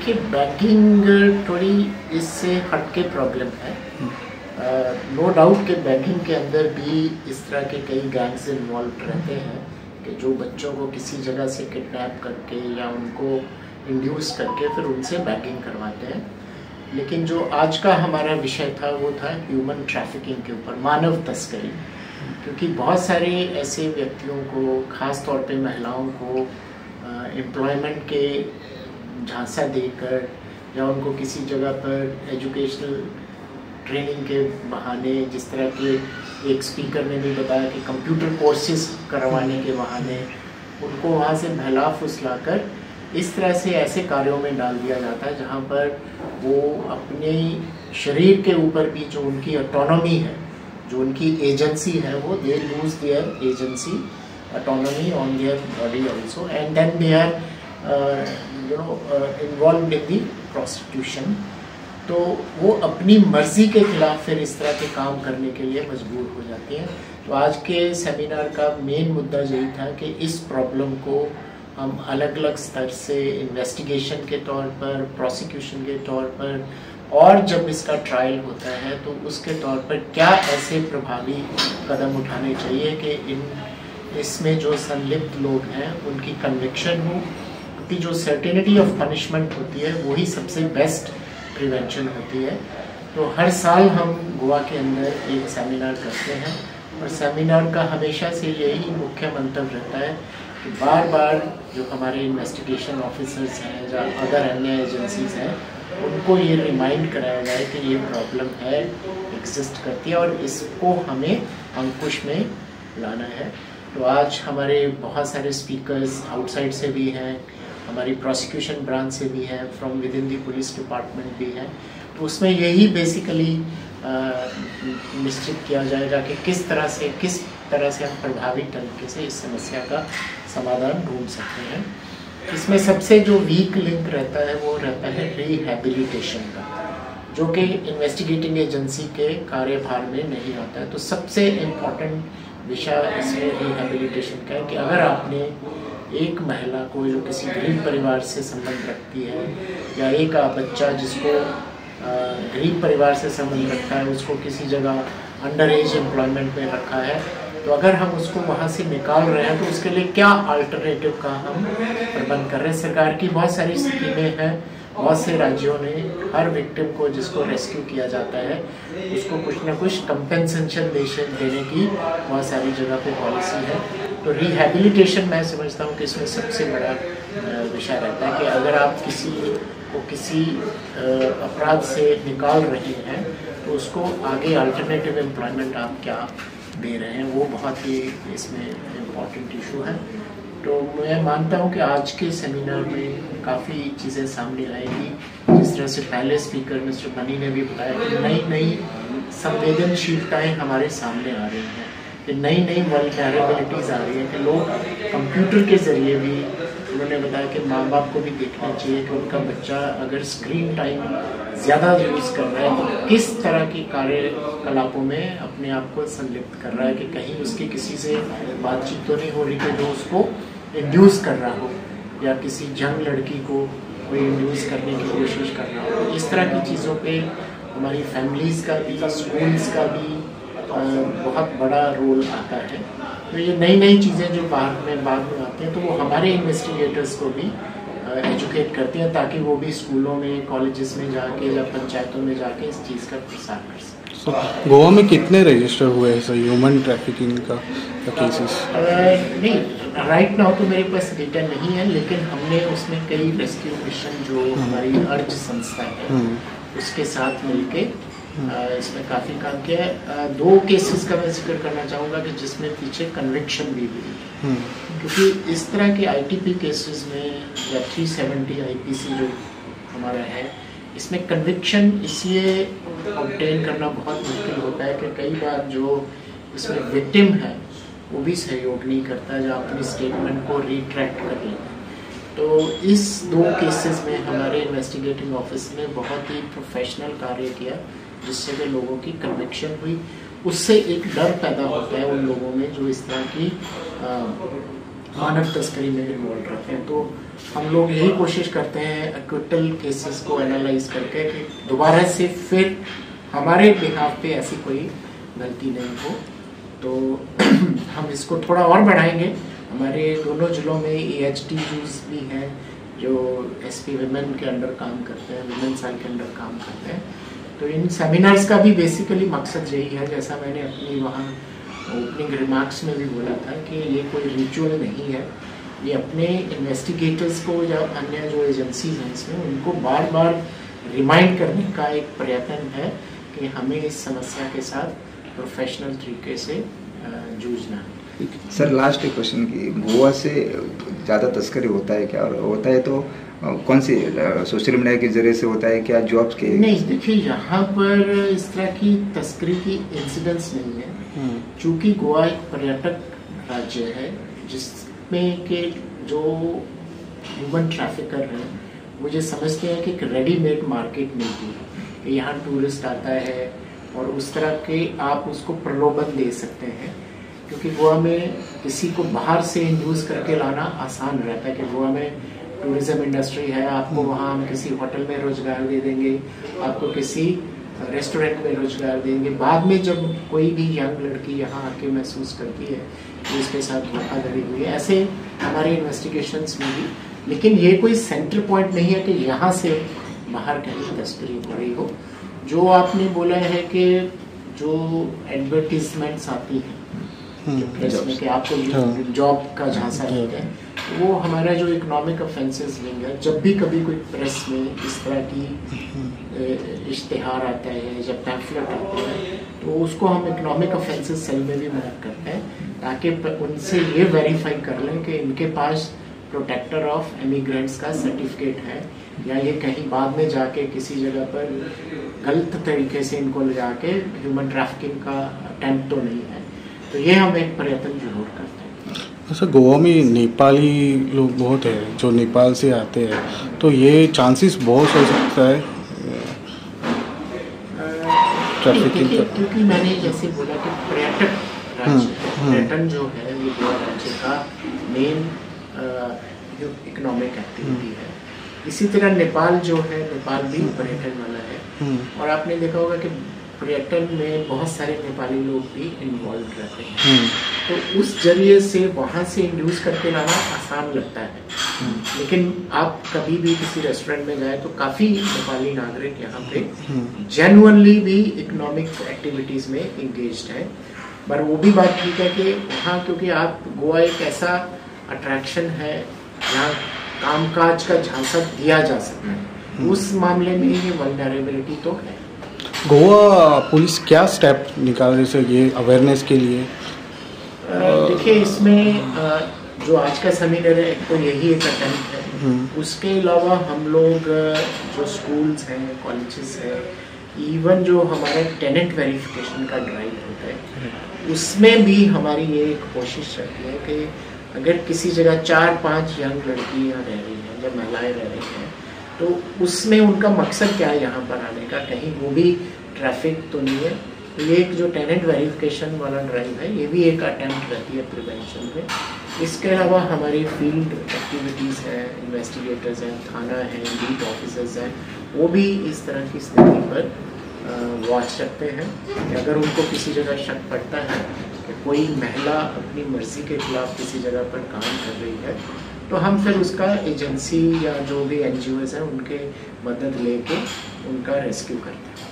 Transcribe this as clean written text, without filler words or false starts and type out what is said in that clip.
देखिए बैगिंग थोड़ी इससे हटके प्रॉब्लम है। नो डाउट कि बैगिंग के अंदर भी इस तरह के कई गैंग्स इन्वॉल्व रहते हैं कि जो बच्चों को किसी जगह से किडनैप करके या उनको इंड्यूस करके फिर उनसे बैगिंग करवाते हैं। लेकिन जो आज का हमारा विषय था वो था ह्यूमन ट्रैफिकिंग के ऊपर, मानव तस्करी। क्योंकि बहुत सारे ऐसे व्यक्तियों को, ख़ास तौर पे महिलाओं को एम्प्लॉयमेंट के झांसा देकर या उनको किसी जगह पर एजुकेशनल ट्रेनिंग के बहाने, जिस तरह के एक स्पीकर ने भी बताया कि कंप्यूटर कोर्सेज करवाने के बहाने उनको वहाँ से बहला फुसला कर इस तरह से ऐसे कार्यों में डाल दिया जाता है जहाँ पर वो अपने शरीर के ऊपर भी जो उनकी ऑटोनॉमी है, जो उनकी एजेंसी है, वो they lose their agency, autonomy on their body also, and then they are involve in the prostitution. तो वो अपनी मर्जी के खिलाफ फिर इस तरह के काम करने के लिए मजबूर हो जाती हैं। तो आज के सेमिनार का मेन मुद्दा यही था कि इस प्रॉब्लम को हम अलग अलग स्तर से इन्वेस्टिगेशन के तौर पर, प्रोसिक्यूशन के तौर पर, और जब इसका ट्रायल होता है तो उसके तौर पर क्या ऐसे प्रभावी कदम उठाने चाहिए कि इसमें जो संलिप्त लोग हैं उनकी कन्विक्शन हो। क्योंकि जो सर्टेनिटी ऑफ पनिशमेंट होती है वही सबसे बेस्ट प्रिवेंशन होती है। तो हर साल हम गोवा के अंदर एक सेमिनार करते हैं और सेमिनार का हमेशा से यही मुख्य मंतव्य रहता है कि बार बार जो हमारे इन्वेस्टिगेशन ऑफिसर्स हैं या अदर अन्य एजेंसीज हैं उनको ये रिमाइंड कराया जाए कि ये प्रॉब्लम है, एग्जिस्ट करती है और इसको हमें अंकुश में लाना है। तो आज हमारे बहुत सारे स्पीकर्स आउटसाइड से भी हैं, हमारी प्रोसिक्यूशन ब्रांच से भी हैं, from with in the police department भी हैं। तो उसमें यही बेसिकली निश्चित किया जाएगा कि किस तरह से हम प्रभावी तरीके से इस समस्या का समाधान ढूंढ सकते हैं। इसमें सबसे जो वीक लिंक रहता है वो रहता है रिहैबिलिटेशन का, जो कि इन्वेस्टिगेटिंग एजेंसी के कार्यभार में नहीं आता है। तो सबसे इम्पोर्टेंट विषय इसमें रिहैबिलिटेशन का है कि अगर आपने एक महिला को जो किसी गरीब परिवार से संबंध रखती है या एक बच्चा जिसको गरीब परिवार से संबंध रखता है उसको किसी जगह अंडर एज एम्प्लॉयमेंट में रखा है, तो अगर हम उसको वहाँ से निकाल रहे हैं तो उसके लिए क्या अल्टरनेटिव का हम प्रबंध कर रहे हैं। सरकार की बहुत सारी स्कीमें हैं, बहुत से राज्यों ने हर विक्टिम को जिसको रेस्क्यू किया जाता है उसको कुछ ना कुछ कंपेंसेशन देने की बहुत सारी जगह पे पॉलिसी है। तो रिहैबिलिटेशन मैं समझता हूँ कि इसमें सबसे बड़ा विषय रहता है कि अगर आप किसी को किसी अपराध से निकाल रहे हैं तो उसको आगे अल्टरनेटिव एम्प्लॉयमेंट आप क्या दे रहे हैं, वो बहुत ही इसमें इम्पॉर्टेंट इशू है। तो मैं मानता हूँ कि आज के सेमिनार में काफ़ी चीज़ें सामने आएगी। जिस तरह से पहले स्पीकर मिस्टर बनी ने भी बताया कि नई नई संवेदनशीलताएँ हमारे सामने आ रही हैं, कि नई नई वल्नरेबिलिटीज़ आ रही हैं, कि लोग कंप्यूटर के ज़रिए भी, उन्होंने बताया कि माँ बाप को भी देखना चाहिए कि उनका बच्चा अगर स्क्रीन टाइम ज़्यादा यूज़ कर रहा है तो किस तरह की कार्यकलापों में अपने आप को संलिप्त कर रहा है, कि कहीं उसकी किसी से बातचीत तो नहीं हो रही कि जो उसको इंड्यूस कर रहा हो, या किसी जंग लड़की को कोई इंड्यूस करने की कोशिश कर रहा हो। तो इस तरह की चीज़ों पे हमारी फैमिलीज़ का भी, स्कूल्स का भी बहुत बड़ा रोल आता है। तो ये नई नई चीज़ें जो बाद में आती हैं तो वो हमारे इन्वेस्टिगेटर्स को भी एजुकेट करती हैं ताकि वो भी स्कूलों में, कॉलेजेस में जाके या पंचायतों में जाके इस चीज़ का प्रसार कर सकें। गोवा में कितने रजिस्टर हुए हैं सर ह्यूमन ट्रैफिकिंग का केसेस? नहीं, राइट नाउ तो मेरे पास डेटा नहीं है, लेकिन हमने उसमें कई रेस्क्यू मिशन जो हमारी अर्ज संस्था है उसके साथ मिलके इसमें काफ़ी काम किया है। 2 केसेस का मैं जिक्र करना चाहूँगा कि जिसमें पीछे कन्विक्शन भी हुई, क्योंकि इस तरह के आईटीपी केसेस में या 370 आईपीसी जो हमारा है, इसमें कन्विक्शन इसलिए ऑब्टेन करना बहुत मुश्किल होता है कि कई बार जो इसमें विक्टिम है वो भी सहयोग नहीं करता, जो अपनी स्टेटमेंट को रिट्रैक्ट कर लेता है। तो इस 2 केसेस में हमारे इन्वेस्टिगेटिंग ऑफिस ने बहुत ही प्रोफेशनल कार्य किया, जिससे कि लोगों की कन्विक्शन हुई। उससे एक डर पैदा होता है उन लोगों में जो इस तरह की मानव तस्करी में इन्वॉल्व रहते हैं। तो हम लोग यही कोशिश करते हैं एक्विटल केसेस को एनालाइज करके कि दोबारा से फिर हमारे बिहाफ पे ऐसी कोई गलती नहीं हो। तो हम इसको थोड़ा और बढ़ाएंगे। हमारे दोनों जिलों में AHTUs भी हैं जो SP विमेन के अंडर काम करते हैं, विमेन सेल के अंडर काम करते हैं। तो इन सेमिनार्स का भी बेसिकली मकसद यही है, जैसा मैंने अपनी वहाँ ओपनिंग रिमार्क्स में भी बोला था कि ये कोई रिचुअल नहीं है। ये अपने इन्वेस्टिगेटर्स को या अन्य जो एजेंसीज हैं इसमें उनको बार बार रिमाइंड करने का एक प्रयत्न है कि हमें इस समस्या के साथ प्रोफेशनल तरीके से जूझना है। सर लास्ट एक क्वेश्चन की, गोवा से ज़्यादा तस्करी होता है क्या, और होता है तो कौन सी सोशल मीडिया के जरिए से होता है क्या, जॉब्स के? नहीं, देखिए यहाँ पर इस तरह की तस्करी की इंसिडेंट्स नहीं है, चूँकि गोवा एक पर्यटक राज्य है जिसमें के जो ह्यूमन ट्रैफिकर हैं वो ये समझते हैं कि एक रेडीमेड मार्केट मिलती है कि यहाँ टूरिस्ट आता है और उस तरह के आप उसको प्रलोभन दे सकते हैं, क्योंकि गोवा में किसी को बाहर से इंड्यूस करके लाना आसान रहता है कि गोवा में टूरिज्म इंडस्ट्री है, आपको वहाँ हम किसी होटल में रोजगार दे देंगे, आपको किसी रेस्टोरेंट में रोजगार देंगे। बाद में जब कोई भी यंग लड़की यहाँ आके महसूस करती है कि इसके साथ धोखाधड़ी हुई है, ऐसे हमारे इन्वेस्टिगेशंस में भी, लेकिन ये कोई सेंटर पॉइंट नहीं है कि यहाँ से बाहर कहीं तस्करी हो रही हो। जो आपने बोला है कि जो एडवर्टीजमेंट्स आती हैं प्रेस में कि आपको जॉब का झांसा है, वो हमारा जो इकोनॉमिक ऑफेंसेस विंग है, जब भी कभी कोई प्रेस में इस तरह की इश्तिहार आता है, जब पैम्फलेट आता है, तो उसको हम इकोनॉमिक ऑफेंसेस सेल में भी मार्क करते हैं ताकि उनसे ये वेरीफाई कर लें कि इनके पास प्रोटेक्टर ऑफ इमिग्रेंट्स का सर्टिफिकेट है या ये कहीं बाद में जाके किसी जगह पर गलत तरीके से इनको ले जाके ह्यूमन ट्रैफिकिंग का अटेम्प्ट तो नहीं है। तो ये हम एक प्रयत्न जरूर करते हैं। अच्छा, गोवा में नेपाली लोग बहुत है जो नेपाल से आते हैं, तो ये चांसेस बहुत हो सकता है ट्रैफिकिंग का? क्योंकि मैंने जैसे बोला कि पर्यटक राज्य, पर्यटन जो है ये गोवा राज्य का मेन जो इकोनॉमिक एक्टिविटी है। इसी तरह नेपाल जो है, नेपाल भी पर्यटन वाला है और आपने देखा होगा कि पर्यटन में बहुत सारे नेपाली लोग भी इन्वॉल्व रहते हैं। तो उस जरिए से वहाँ से इंड्यूस करके लाना आसान लगता है, लेकिन आप कभी भी किसी रेस्टोरेंट में जाए तो काफ़ी नेपाली नागरिक यहाँ पे जेन्युइनली भी इकोनॉमिक एक्टिविटीज़ में इंगेज्ड है। पर वो भी बात ठीक है कि वहाँ क्योंकि आप गोवा एक ऐसा अट्रैक्शन है जहाँ कामकाज का झांसा दिया जा सकता है, उस मामले में ये वल्नरेबिलिटी तो है। गोवा पुलिस क्या स्टेप निकाल रही है ये अवेयरनेस के लिए? देखिए इसमें जो आज का सेमिनार है तो यही एक अटेम्प्ट है। उसके अलावा हम लोग जो स्कूल्स हैं, कॉलेजेस हैं, इवन जो हमारा टेनेंट वेरिफिकेशन का ड्राइव होता है उसमें भी हमारी ये एक कोशिश रहती है कि अगर किसी जगह 4-5 यंग लड़कियाँ रह रही हैं या महिलाएं रह रही हैं तो उसमें उनका मकसद क्या है यहाँ पर आने का, कहीं वो भी ट्रैफिक तो नहीं है। तो ये एक जो टेनेंट वेरिफिकेशन वाला ड्राइव है ये भी एक अटेम्प्ट रहती है प्रिवेंशन में। इसके अलावा हमारी फील्ड एक्टिविटीज़ हैं, इन्वेस्टिगेटर्स हैं, थाना है, बीट ऑफिसर्स हैं, वो भी इस तरह की स्थिति पर वॉच रखते हैं कि अगर उनको किसी जगह शक पड़ता है कि कोई महिला अपनी मर्जी के खिलाफ किसी जगह पर काम कर रही है तो हम फिर उसका एजेंसी या जो भी NGOs हैं उनके मदद लेके उनका रेस्क्यू करते हैं।